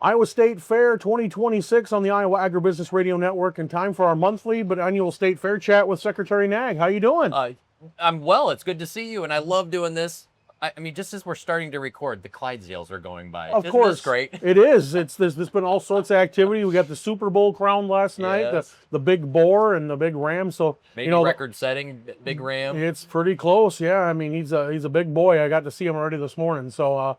Iowa State Fair 2026 on the Iowa Agribusiness Radio Network, and time for our monthly but annual State Fair chat with Secretary Naig. How you doing? I'm well. It's good to see you, and I love doing this. I mean, just as we're starting to record, the Clydesdales are going by. Of Isn't course, this great? It is. There's been all sorts of activity. We got the Super Bowl crown last night, Yes. the big boar and the big ram. So Maybe record-setting big ram. It's pretty close. Yeah, I mean he's a big boy. I got to see him already this morning. So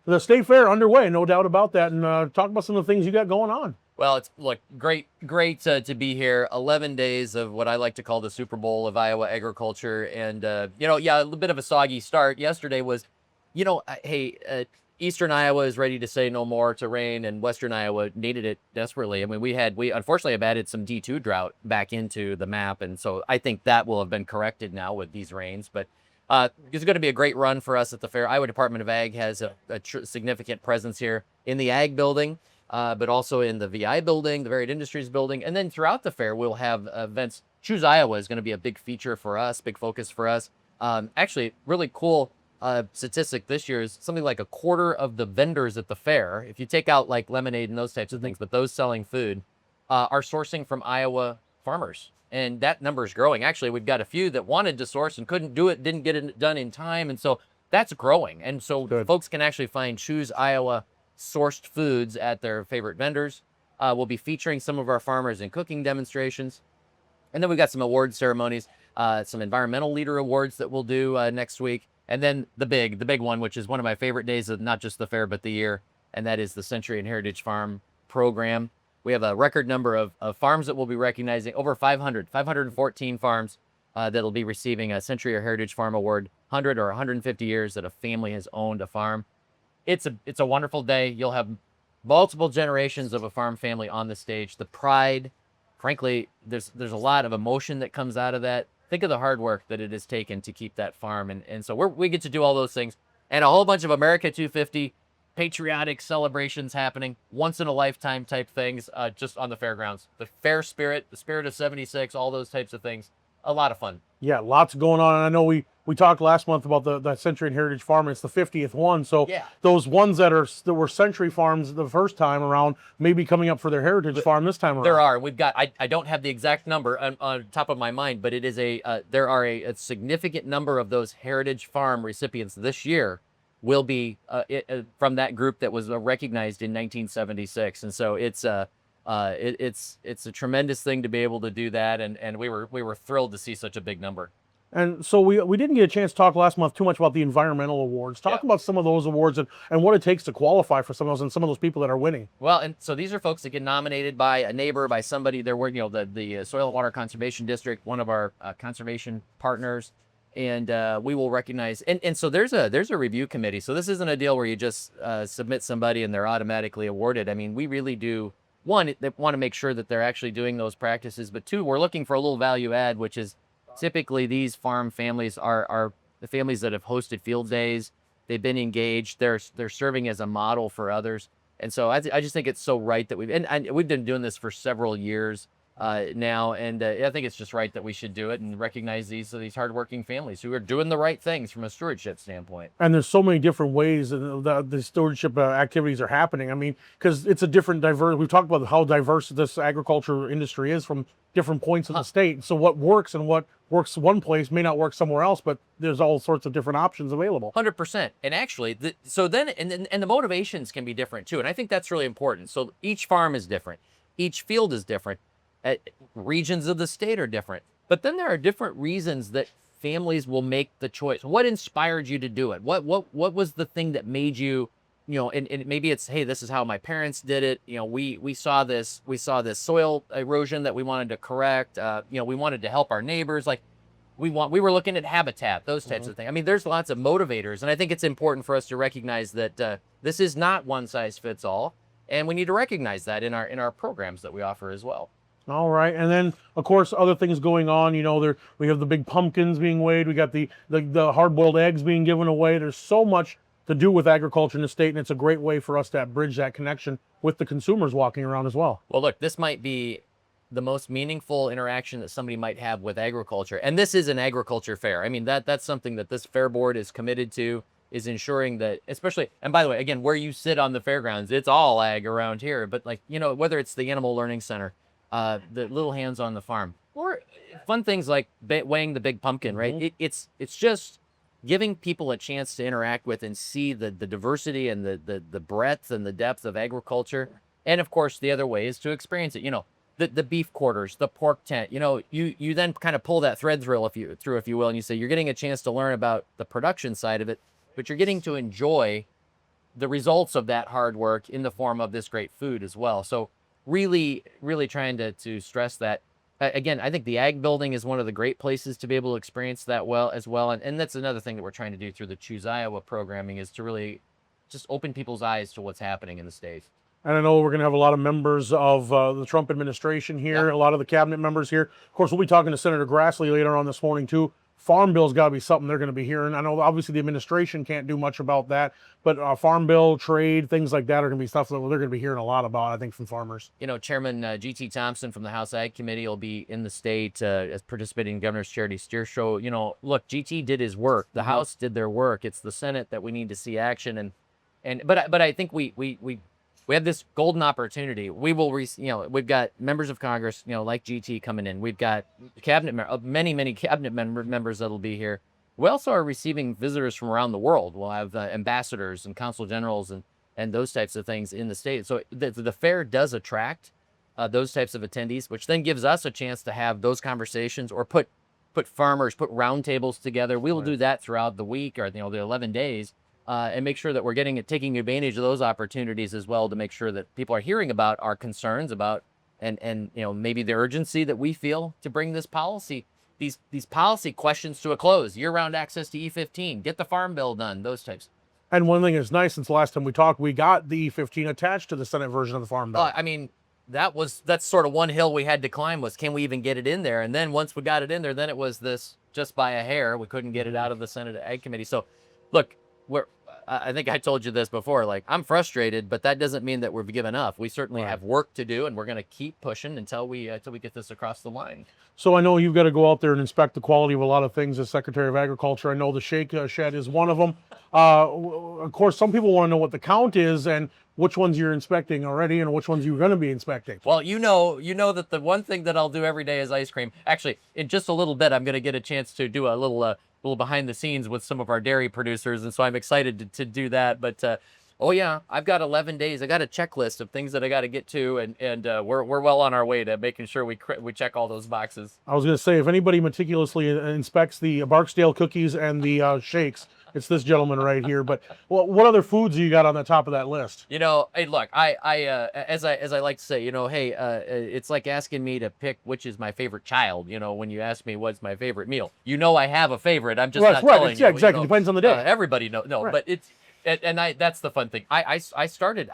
the State Fair underway, no doubt about that. And talk about some of the things you got going on. Well, it's great to be here. 11 days of what I like to call the Super Bowl of Iowa agriculture, and a little bit of a soggy start. Yesterday was, Eastern Iowa is ready to say no more to rain, and Western Iowa needed it desperately. I mean, we unfortunately have added some D2 drought back into the map, and so I think that will have been corrected now with these rains. But it's going to be a great run for us at the fair. Iowa Department of Ag has a significant presence here in the Ag building. But also in the VI building, the Varied Industries building. And then throughout the fair, we'll have events. Choose Iowa is going to be a big feature for us, big focus for us. Actually, really cool statistic this year is something like a quarter of the vendors at the fair, if you take out like lemonade and those types of things, but those selling food are sourcing from Iowa farmers. And that number is growing. Actually, we've got a few that wanted to source and couldn't do it, didn't get it done in time. And so that's growing. And so folks can actually find Choose Iowa sourced foods at their favorite vendors. We'll be featuring some of our farmers in cooking demonstrations. And then we've got some award ceremonies, some environmental leader awards that we'll do next week. And then the big one, which is one of my favorite days of not just the fair, but the year. And that is the Century and Heritage Farm program. We have a record number of farms that we'll be recognizing, over 514 farms that'll be receiving a Century or Heritage Farm Award, 100 or 150 years that a family has owned a farm. It's a wonderful day. You'll have multiple generations of a farm family on the stage. The pride, frankly, there's a lot of emotion that comes out of that. Think of the hard work that it has taken to keep that farm. And so we get to do all those things. And a whole bunch of America 250 patriotic celebrations happening, once in a lifetime type things just on the fairgrounds. The fair spirit, the spirit of 76, all those types of things. A lot of fun. Yeah, lots going on. And I know we talked last month about the Century and Heritage Farm. It's the 50th one. So those ones that were Century Farms the first time around may be coming up for their Heritage Farm this time around. There are. We've got, I don't have the exact number on top of my mind, but it is there are a significant number of those Heritage Farm recipients this year will be from that group that was recognized in 1976. And so it's a tremendous thing to be able to do that, and we were thrilled to see such a big number. And so we didn't get a chance to talk last month too much about the environmental awards. Talk about some of those awards and what it takes to qualify for some of those and some of those people that are winning. Well, and so these are folks that get nominated by a neighbor, by somebody. They're working, the Soil and Water Conservation District, one of our conservation partners, and we will recognize. And so there's a review committee. So this isn't a deal where you just submit somebody and they're automatically awarded. I mean, we really do. One, they want to make sure that they're actually doing those practices, but two, we're looking for a little value add, which is typically these farm families are the families that have hosted field days. They've been engaged. They're serving as a model for others. And so I just think it's so right that we've been doing this for several years now, and I think it's just right that we should do it and recognize these hardworking families who are doing the right things from a stewardship standpoint. And there's so many different ways that the stewardship activities are happening. I mean, because it's a different diverse. We've talked about how diverse this agriculture industry is from different points of the state. So what works and what works one place may not work somewhere else, but there's all sorts of different options available. 100%. And actually, the motivations can be different too. And I think that's really important. So each farm is different. Each field is different. Regions of the state are different. But then there are different reasons that families will make the choice. What inspired you to do it? What was the thing that made you, and maybe it's, hey, this is how my parents did it. We saw this soil erosion that we wanted to correct. We wanted to help our neighbors. Like we were looking at habitat, those types of things. I mean, there's lots of motivators, and I think it's important for us to recognize that this is not one size fits all, and we need to recognize that in our programs that we offer as well. All right, and then of course other things going on. We have the big pumpkins being weighed. We got the hard-boiled eggs being given away. There's so much to do with agriculture in the state, and it's a great way for us to bridge that connection with the consumers walking around as well. Well, look, this might be the most meaningful interaction that somebody might have with agriculture, and this is an agriculture fair. I mean, that's something that this fair board is committed to. is ensuring that, especially, and by the way, again, where you sit on the fairgrounds, it's all ag around here. But like, you know, whether it's the Animal Learning Center, the Little Hands on the Farm, or fun things like weighing the big pumpkin, right? It's just giving people a chance to interact with and see the diversity and the breadth and the depth of agriculture. And of course, the other way is to experience it. You know, the beef quarters, the pork tent. You know, you then kind of pull that thread through, if you will, and you say you're getting a chance to learn about the production side of it, but you're getting to enjoy the results of that hard work in the form of this great food as well. So really, really trying to stress that. Again, I think the ag building is one of the great places to be able to experience that as well. And that's another thing that we're trying to do through the Choose Iowa programming, is to really just open people's eyes to what's happening in the state. And I know we're going to have a lot of members of the Trump administration here, a lot of the cabinet members here. Of course, we'll be talking to Senator Grassley later on this morning, too. Farm bill's got to be something they're going to be hearing. I know, obviously, the administration can't do much about that, but farm bill, trade, things like that are going to be stuff that they're going to be hearing a lot about, I think, from farmers. You know, Chairman G.T. Thompson from the House Ag Committee will be in the state as participating in Governor's Charity Steer Show. You know, look, G.T. did his work. The House did their work. It's the Senate that we need to see action. But I think we have this golden opportunity. We will, we've got members of Congress, like GT coming in. We've got many cabinet members that'll be here. We also are receiving visitors from around the world. We'll have ambassadors and consul generals and those types of things in the state. So the fair does attract those types of attendees, which then gives us a chance to have those conversations, or put farmers, put roundtables together. We will do that throughout the week, or the 11 days. And make sure that we're taking advantage of those opportunities as well, to make sure that people are hearing about our concerns about, and maybe the urgency that we feel to bring this policy, these policy questions to a close. Year-round access to E15, get the farm bill done, those types. And one thing that's nice, since the last time we talked, we got the E15 attached to the Senate version of the farm bill. I mean, that's sort of one hill we had to climb, was, can we even get it in there? And then once we got it in there, then it was this just by a hair. We couldn't get it out of the Senate Ag Committee. So look, I think I told you this before, like, I'm frustrated, but that doesn't mean that we've given up. We certainly have work to do, and we're going to keep pushing until we get this across the line. So I know you've got to go out there and inspect the quality of a lot of things as Secretary of Agriculture. I know the shake shed is one of them. Of course, some people want to know what the count is and which ones you're inspecting already and which ones you're going to be inspecting. Well, you know that the one thing that I'll do every day is ice cream. Actually, in just a little bit, I'm going to get a chance to do a little behind the scenes with some of our dairy producers, and so I'm excited to do that. But oh yeah, I've got 11 days. I got a checklist of things that I got to get to, and we're well on our way to making sure we check all those boxes. I was going to say, if anybody meticulously inspects the Barksdale cookies and the shakes, it's this gentleman right here. But what other foods do you got on the top of that list? Hey, look, I as I like to say, it's like asking me to pick which is my favorite child. When you ask me what's my favorite meal, I have a favorite. I'm just not telling you. Yeah, exactly. Depends on the day. Everybody knows. No, right. But it's. And that's the fun thing. I started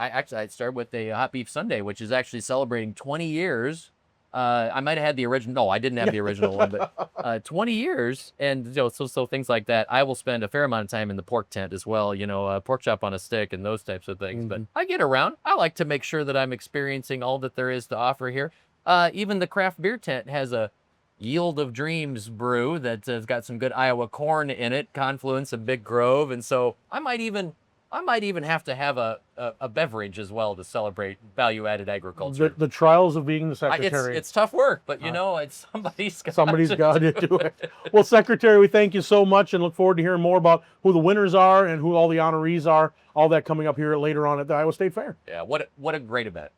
with a hot beef sundae, which is actually celebrating 20 years. I might have had the original. No, I didn't have the original one, but 20 years. And so things like that. I will spend a fair amount of time in the pork tent as well, pork chop on a stick and those types of things. But I get around. I like to make sure that I'm experiencing all that there is to offer here. Even the craft beer tent has a Yield of Dreams brew that has got some good Iowa corn in it, Confluence and Big Grove. And so I might even have to have a beverage as well to celebrate value-added agriculture. The trials of being the secretary. It's tough work, but it's somebody's got to do it. Well, Secretary, we thank you so much and look forward to hearing more about who the winners are and who all the honorees are. All that coming up here later on at the Iowa State Fair. Yeah, what a great event.